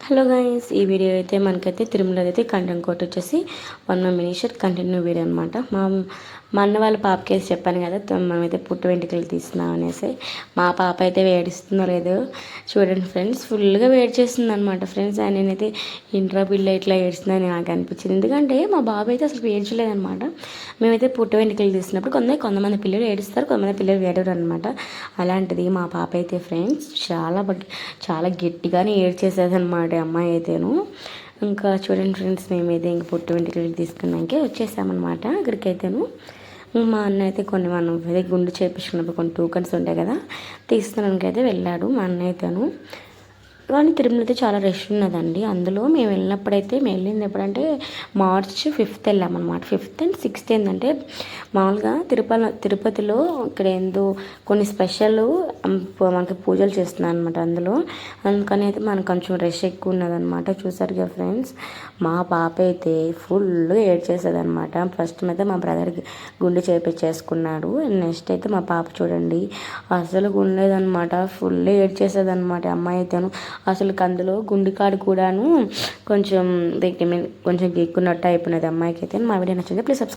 Hello guys, ఈ video అయితే మనకైతే తిరుమల అయితే కంటెంట్ కోట్ వచ్చేసి 1 మినిషర్ కంటిన్యూ వీడియో అనమాట. మా అన్న వాళ్ళ పాపకేసి చెప్పాను కదా, మనమైతే పుట్టు వెంట్రుకలు తీస్తున్నాం అనేసి. మా పాప అయితే వేడిస్తుందో లేదో చూడండి ఫ్రెండ్స్, ఫుల్గా వేడి చేస్తుంది అనమాట ఫ్రెండ్స్. అండ్ నేనైతే ఇంట్రా పిల్ల ఇట్లా ఏడుస్తుందని నాకు అనిపించింది, ఎందుకంటే మా బాబు అయితే అసలు ఏడ్చలేదనమాట. మేమైతే పుట్టు వెంట్రుకలు తీసినప్పుడు కొంతమంది పిల్లలు ఏడుస్తారు, కొంతమంది పిల్లలు ఏడరు అనమాట. అలాంటిది మా పాప అయితే ఫ్రెండ్స్ చాలా గట్టిగానే ఏడ్చేసేదనమాట అమ్మాయి అయితేను. ఇంకా చూడండి ఫ్రెండ్స్, మేమైతే ఇంక పుట్టు వెంట్రుకలు తీసుకున్నాకే వచ్చేసామన్నమాట ఇక్కడికైతేను. మా అన్న అయితే మనం గుండు చేయించుకున్నప్పుడు కొన్ని టోకన్స్ ఉంటాయి కదా, తీసుకోవడానికి అయితే వెళ్ళాడు మా అన్న అయితేను. కానీ తిరుమల అయితే చాలా రష్ ఉన్నదండి. అందులో మేము వెళ్ళింది ఎప్పుడంటే మార్చ్ 5th వెళ్ళామన్నమాట. 5th and 6th ఏంటంటే మామూలుగా తిరుపతిలో ఇక్కడ ఏందో కొన్ని స్పెషల్ మనకి పూజలు చేస్తున్నాను అనమాట అందులో. అందుకని అయితే మనకు కొంచెం రష్ ఎక్కువ ఉన్నదనమాట. చూసారు కదా ఫ్రెండ్స్, మా పాప అయితే ఫుల్గా ఏడ్చేసేది అనమాట. ఫస్ట్ అయితే మా బ్రదర్కి గుండె చేపించేసుకున్నాడు. నెక్స్ట్ అయితే మా పాప చూడండి అసలు గుండెదనమాట, ఫుల్ ఏడ్చేసేది అనమాట అమ్మాయి అయితేను. అసలు అందులో గుండెకాడు కూడాను కొంచెం గీక్కున్నట్టు అయిపోయినది అమ్మాయికి అయితే. మా వీడియో నచ్చింది, ప్లీజ్ సబ్స్క్రైబ్.